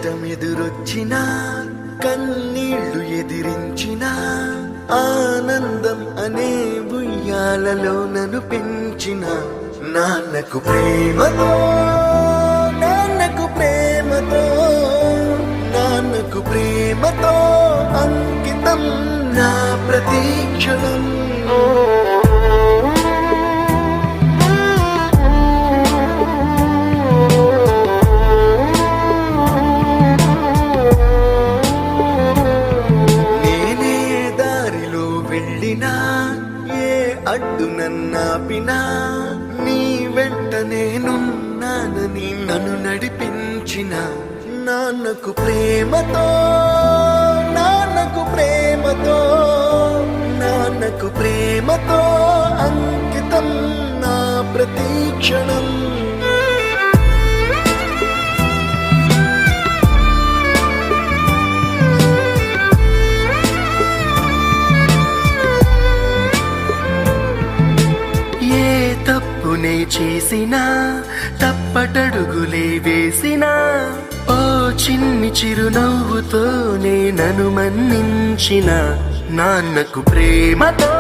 కష్టమెదురొచ్చినా కన్నీళ్లు ఎదిరించిన ఆనందం అనే ఉయ్యాలలో నన్ను పెంచిన నాన్నకు ప్రేమతో నాన్నకు ప్రేమతో నాన్నకు ప్రేమతో అంకితం నా ప్రతీక్షణం. ఏ అడ్డు నన్నాపినా నీ వెంట నేనున్నానని నన్ను నడిపించిన నాన్నకు ప్రేమతో నాన్నకు ప్రేమతో నాన్నకు ప్రేమతో అంకితం నా ప్రతీక్షణం. తప్పునే చేసినా తప్పటడుగులే వేసినా ఓ చిన్ని చిరునవ్వుతోనే నన్ను మన్నించిన నాన్నకు ప్రేమతో